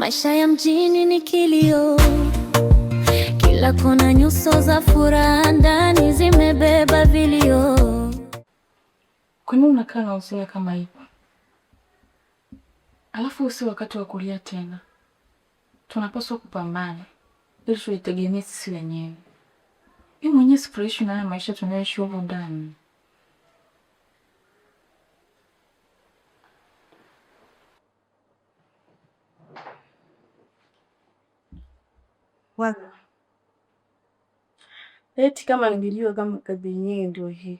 Maisha ya mjini ni kilio, kila kona nyuso za furaha, ndani zimebeba vilio. Kwa nini unakaa na huzuni kama hivyo? Alafu usi wakati wa kulia tena. Tunapaswa kupambana ili tujitegemee sisi wenyewe. Mimi mwenyewe sifurahishwi na maisha tunayoishi huko ndani. Waza. Eti kama ningejua kama kazi yenyewe ndio hii,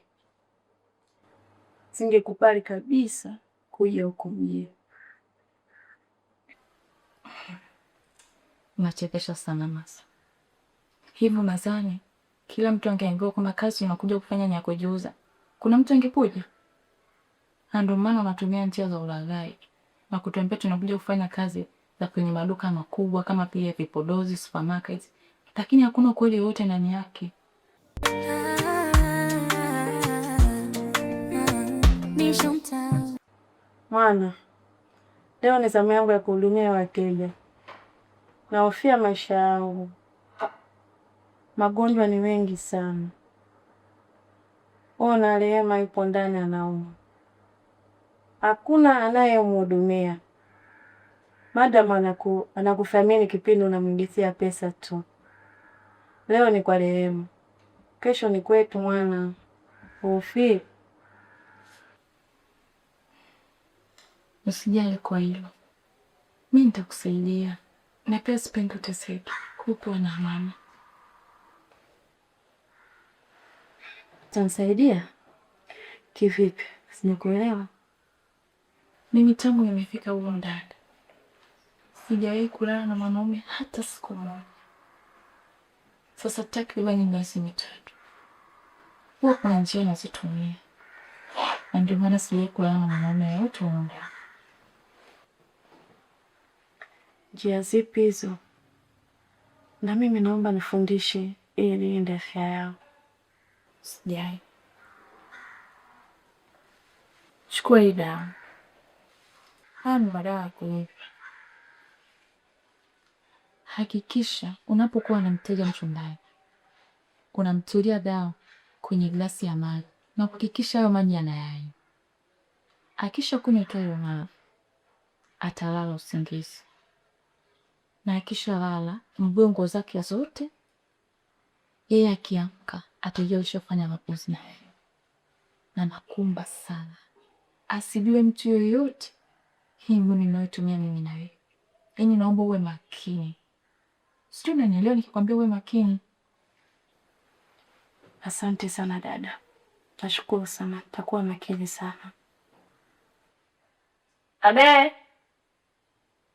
singekubali kabisa kuja huko mjini. Unachekesha sana Masa. Hivyo nadhani kila mtu angeambiwa kwamba kazi unakuja kufanya ni ya kujiuza, kuna mtu angekuja? Na ndio maana unatumia njia za ulaghai na kutuambia tunakuja kufanya kazi za kwenye maduka makubwa kama pia vipodozi, supermarket, lakini hakuna kweli wote ndani yake. Mwana, leo ni zamu yangu ya kuhudumia wateja. Nahofia maisha yangu. Magonjwa ni mengi sana. Ona Rehema yupo ndani anaumwa. Hakuna anayemhudumia. Madam anakuthamini kipindi unamwingizia pesa tu. Leo ni kwa Rehema, kesho ni kwetu mwana. Hofi. Usijali kwa hilo. Mimi nitakusaidia. Na pia sipendi uteseke. Upo na mama. Utanisaidia? Kivipi? Sinakuelewa. Mimi tangu nimefika huko ndani sijawahi kulala na mwanaume hata siku moja. Sasa takriban miezi mitatu. Huwa kuna njia nazitumia. Na ndio maana sijawahi kulala na mwanaume yote huko ndani. Njia zipi hizo? Na mimi naomba nifundishe ili nilinde afya yangu. Sijai. Chukua hii dawa. Haya ni madawa ya kulevya. Hakikisha unapokuwa na mteja mchundaji, unamtilia dawa kwenye glasi ya maji na kuhakikisha hayo maji yanayanywa. Akisha kunywa hiyo maji, atalala usingizi. Na akisha lala, mgongo zake zote, yeye akiamka atajua ushafanya mapenzi naye. Na nakuomba sana asijue mtu yoyote hii mbinu ninayotumia mimi na wewe. Yaani naomba uwe makini. Sijui unanielewa nikikwambia uwe makini. Asante sana dada. Nashukuru sana. Takuwa makini sana. Abe.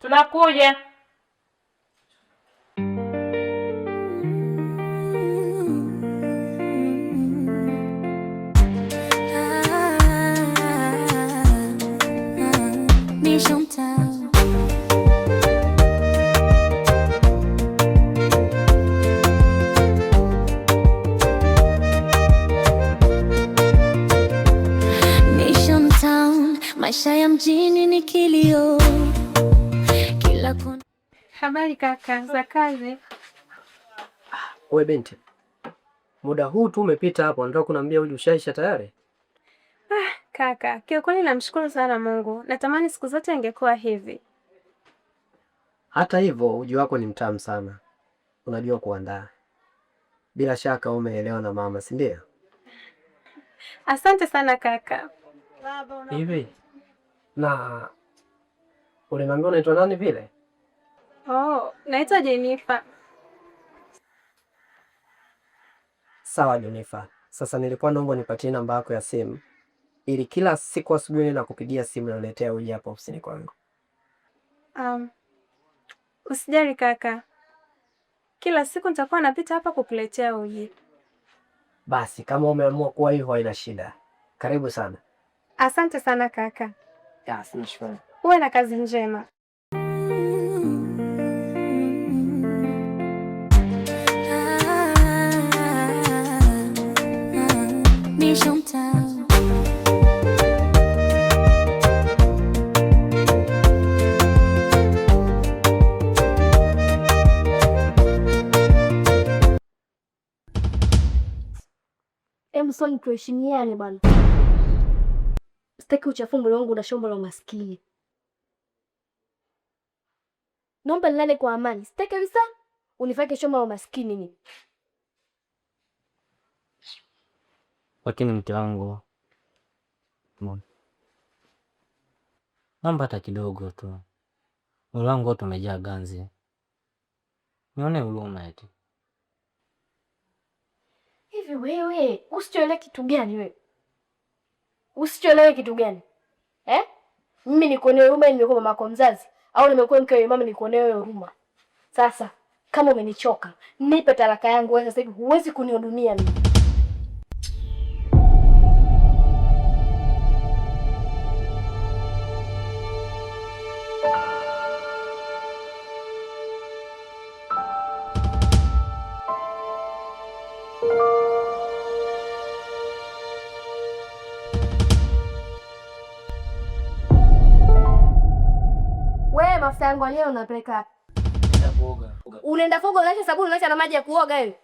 Tunakuja. Maisha ya mjini ni kilio, kila kona. Habari kaka, za kazi? Wewe binti, muda huu tu umepita hapo, nataka kuniambia uje ushaisha tayari? Kaka, kiukweli namshukuru sana Mungu. Natamani siku zote ingekuwa hivi. Hata hivyo uji wako ni mtamu sana. Unajua kuandaa. Bila shaka umeelewa na mama, si ndio? Asante sana kaka. Hivi. Na uliniambia unaitwa nani vile? Naitwa Jennifer. Sawa Jennifer. Sasa nilikuwa naomba nipatie namba yako ya simu ili kila siku asubuhi ninakupigia simu na niletea uji hapa ofisini kwangu. Usijali kaka. Kila siku nitakuwa napita hapa kukuletea uji. Basi kama umeamua kuwa hivyo haina shida. Karibu sana. Asante sana kaka. Nashukuru. Uwe na kazi njema. Mimi Chantal. Msoni tuheshimiane bwana. Sitaki uchafu mwili wangu na shombo la umaskini. Naomba nilale kwa amani. Sitaki kabisa unifanye shombo la umaskini mimi. Lakini mke wangu, naomba hata kidogo tu. Mwili wangu wote umejaa ganzi. Nione huruma eti. Hivi wewe, usichoelewe kitu gani wewe? Usichoelewe kitu gani? Mimi nikuonee huruma nimekuwa mama yako mzazi au nimekuwa mke wa mama nikuonee wewe huruma? Sasa, kama umenichoka, nipe talaka yangu wewe sasa hivi huwezi kunihudumia mimi. Mafuta yangu leo unapeleka. Nenda kuoga. Unaenda kuoga unaacha sabuni unaacha na maji ya kuoga wewe.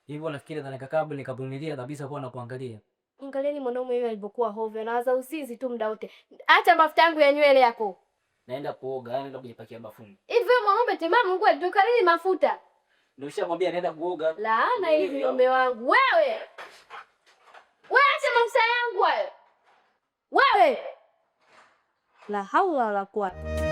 Hivyo nafikiri ndio kabla nikavumilia kabisa kwa na kuangalia. Angalieni mwanaume yule alipokuwa hovyo na waza usizi tu muda wote. Acha mafuta yangu ya nywele yako. Naenda kuoga, naenda kujipakia bafuni. Hivi wewe mwanaume timamu Mungu atukalini mafuta. Ndio nishamwambia naenda kuoga. Laana hivi mume wangu. Wewe. Wewe acha mafuta yangu wewe. Wewe. La haula wala quwwata.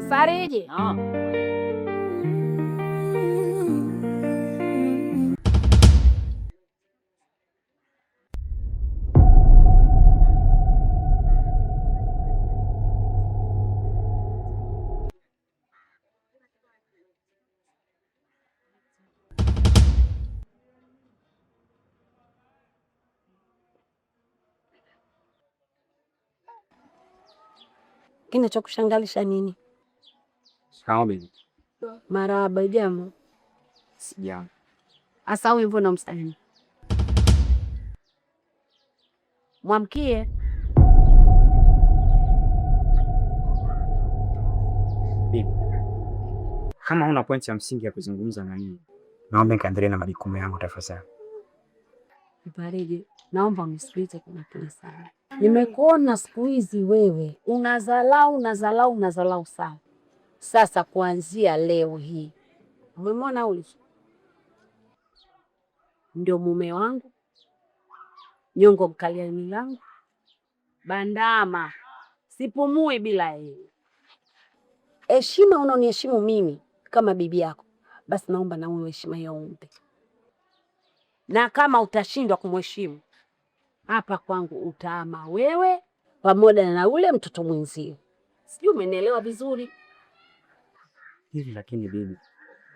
Fariji. Kinachokushangalisha nini? Kaobe. Marahaba jamu. Sijambo. Asa wewe mbona msanii? Mwamkie. Bibi. Kama una pointi ya msingi ya kuzungumza na mimi, naomba nikaendelee na majukumu yangu tafadhali. Ipareje? Naomba unisikilize kwa makini sana. Nimekuona siku hizi wewe unazalau sana. Sasa kuanzia leo hii, umemwona ule ndio mume wangu, nyongo mkaliani langu, bandama, sipumui bila yeye. Heshima unaoniheshimu mimi kama bibi yako, basi naomba na wewe heshima hiyo umpe. Na kama utashindwa kumheshimu, hapa kwangu utaama wewe pamoja na ule mtoto mwenzio. Sijui umenielewa vizuri? Hivi lakini bibi,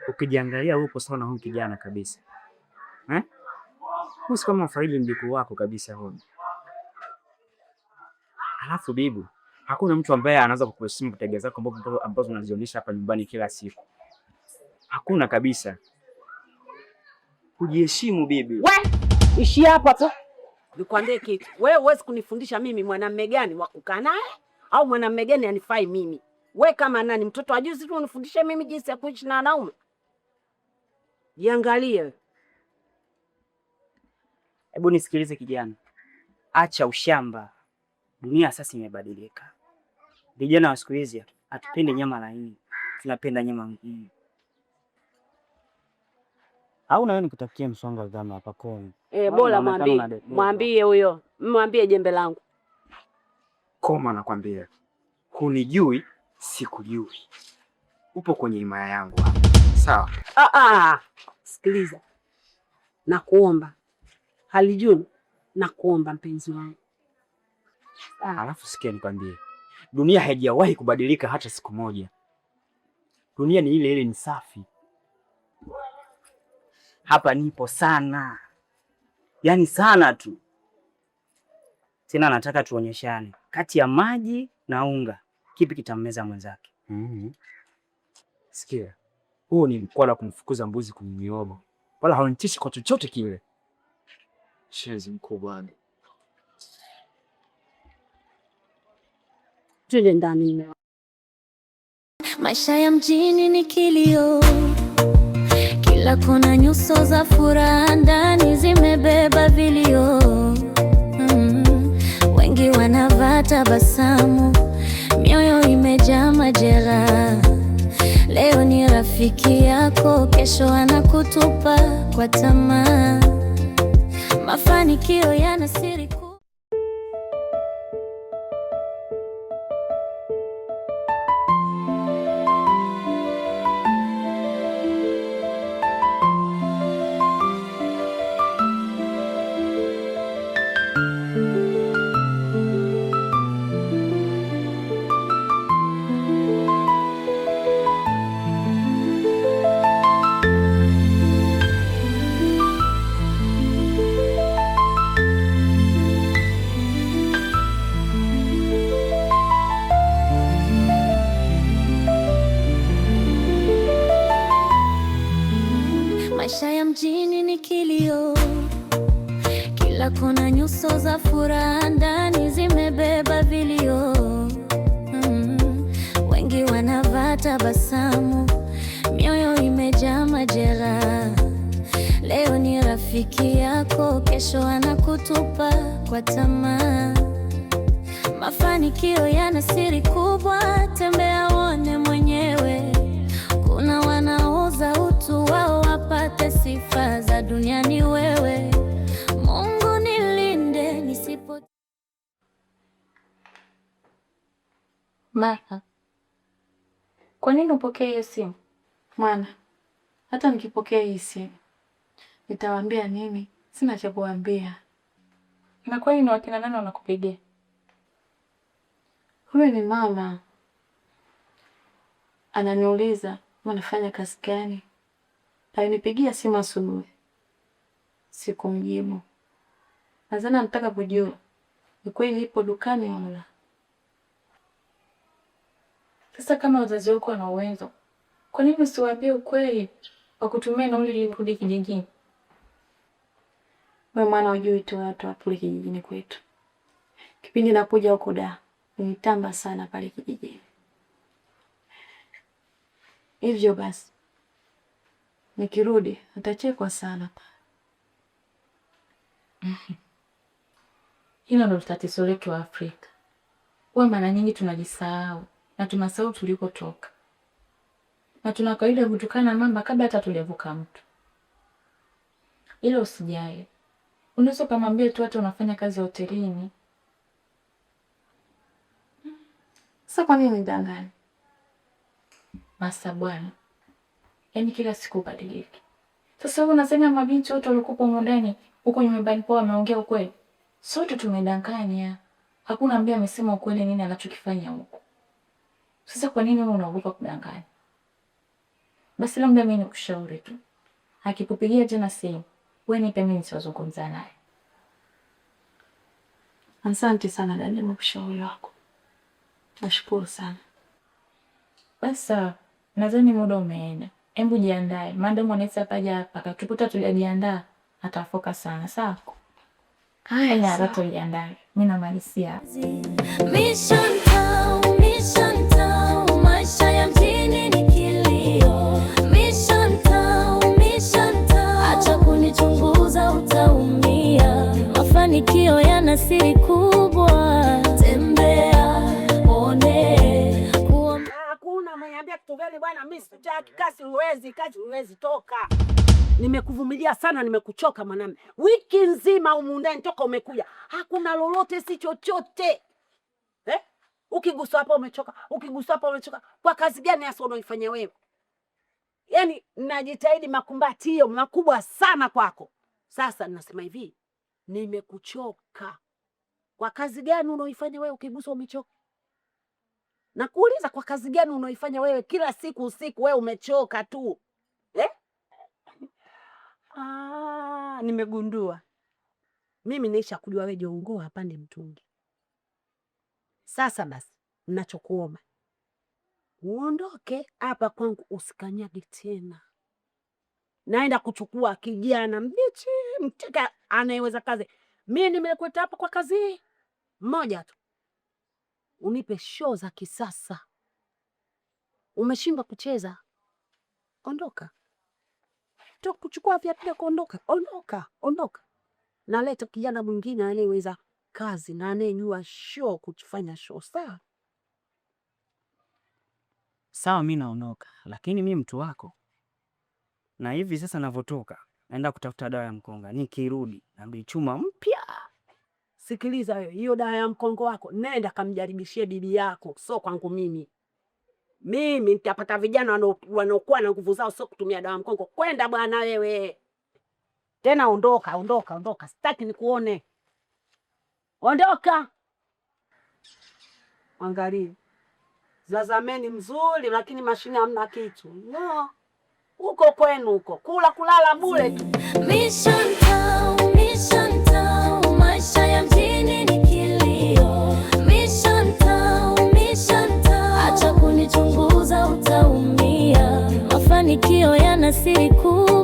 ukijiangalia uko sawa na huyu kijana kabisa. Husi kama faili mjukuu wako kabisa huyo. Halafu bibi, hakuna mtu ambaye anaweza kukuheshimu tabia zako ambazo unazionyesha hapa nyumbani kila siku. Hakuna kabisa. Kujiheshimu bibi. Wewe ishi hapa tu. Nikwambie kitu. Wewe huwezi kunifundisha mimi mwanamume gani wa kukaa naye au mwanamume gani anifai mimi. Wewe kama nani mtoto ajuzi tu unifundishe mimi jinsi ya kuishi na wanaume? Jiangalie. Hebu nisikilize kijana. Acha ushamba. Dunia sasa imebadilika. Vijana wa siku hizi hatupendi nyama laini. Tunapenda nyama ngumu. Au na wewe nikutafutie msonga dhama hapa koni. Bora mwambie huyo. Mwambie jembe langu. Koma nakwambia. Hunijui, sikujui. Upo kwenye himaya yangu hapa. Sawa? Sikiliza. Nakuomba. Halijuni, nakuomba mpenzi wangu. Alafu sikia nikwambie. Dunia haijawahi kubadilika hata siku moja. Dunia ni ile ile, ni safi. Hapa nipo sana. yaani sana tu. Tena nataka tuonyeshane kati ya maji na unga, kipi kitammeza mwenzake. Sikia, huo ni mkwala kumfukuza mbuzi kwenye miogo, wala haunitishi kwa chochote kile. Shezi mkubwa. Tuje ndani. Maisha ya mjini ni kilio, kila kona nyuso za furaha, ndani zimebeba vilio. Wengi wanavaa tabasamu, mioyo imejaa majeraha. Leo ni rafiki yako, kesho anakutupa kwa tamaa. Mafanikio yana siri kuu. Maisha ya mjini ni kilio, kila kona nyuso za furaha, ndani zimebeba vilio. Wengi wanavaa tabasamu, mioyo imejaa majeraha. Leo ni rafiki yako, kesho anakutupa kwa tamaa. Mafanikio yana siri kubwa, tembea uone mwenyewe. Kuna wanaouza utu wao wapate sifa za duniani. Wewe Mungu nilinde nisipo. Martha, kwa nini upokee hiyo simu? Mwana, hata nikipokea hii simu nitawaambia nini? Sina cha kuambia. Na kwani ni wakina nani wanakupigia? Huyu ni mama, ananiuliza unafanya kazi gani. Alinipigia simu asubuhi, sikumjibu. Nadhani anataka kujua ni kweli ipo dukani au la. Sasa kama wazazi wako wana uwezo, kwa nini usiwaambie ukweli wa kutumia nauli ili kurudi kijijini? Wewe mwana, hujui tu watu wa kule kijijini kwetu. Kipindi nakuja huko da, nilitamba sana pale kijijini. Hivyo basi nikirudi atachekwa sana. Hilo ndo tatizo letu wa Afrika. Huwa mara nyingi tunajisahau na tunasahau tulikotoka, na tuna kawaida kutukana mama kabla hata tulivuka mtu. Ila usijali, unaweza kumwambia tu hata unafanya kazi ya hotelini. Sasa kwa nini nidanganye? Masa bwana, yaani kila siku ubadilike. Sasa wewe unasema mabinti wote walikuwa ndani huko nyumbani kwao wameongea ukweli? Sote tumedanganya. Hakuna ambaye amesema ukweli nini anachokifanya huko. Sasa kwa nini wewe unaogopa kudanganya? Basi labda mimi nikushauri tu. Akikupigia tena simu, wewe nipe mimi nisiwazungumza naye. Asante sana dada kwa ushauri wako. Nashukuru sana. Basa, nadhani muda umeenda. Hebu jiandae. Madam anaweza paja hapa akatukuta tujajiandaa, atafoka sana. Sawa? Haya, haraka jiandae. Mimi namalizia. Mission Town, maisha ya mjini ni kilio. Mission Town, acha kunichunguza utaumia. Mafanikio yana siri kubwa, tembea one. Hakuna mwenyeambia kitu gani bwana, mimi sitaki kazi, huwezi toka. Nimekuvumilia sana, nimekuchoka mwanangu. Wiki nzima humu ndani toka umekuja. Hakuna lolote, si chochote. Ukigusa hapa umechoka, ukigusa hapa umechoka. Kwa kazi gani hasa unaifanya wewe? Yaani najitahidi makumbatio makubwa sana kwako. Sasa ninasema hivi, nimekuchoka. Kwa kazi gani unaifanya wewe ukigusa umechoka? Na kuuliza kwa kazi gani unaifanya wewe kila siku usiku wewe umechoka tu? Nimegundua. Mimi naisha kujua wewe jongo hapande mtungi. Sasa basi, ninachokuomba uondoke hapa kwangu, usikanyage tena. Naenda kuchukua kijana mbichi mteka anayeweza kazi. Mimi nimekuleta hapa kwa kazi hii mmoja tu, unipe show za kisasa. Umeshindwa kucheza, ondoka. Toka kuchukua viatu vyako, ondoka, ondoka, ondoka. Naleta kijana mwingine anayeweza kazi na anayejua show, kufanya show. Sawa sawa, mimi naondoka, lakini mimi mtu wako, na hivi sasa navyotoka naenda kutafuta dawa ya mkonga. Nikirudi na chuma mpya. Sikiliza wewe, hiyo dawa ya mkongo wako nenda kamjaribishie bibi yako, sio kwangu mimi. Mimi nitapata vijana wanaokuwa na nguvu zao, sio kutumia dawa ya mkongo. Kwenda bwana wewe. Tena ondoka, ondoka, ondoka. Sitaki nikuone. Ondoka. Angalia. Zazameni mzuri, lakini mashine hamna kitu. No. Huko kwenu huko. Kula kulala bure tu. Mission Town, Mission Town, maisha ya mjini ni kilio. Mission Town, Mission Town, acha kunichunguza utaumia. Mafanikio yana siri kuu.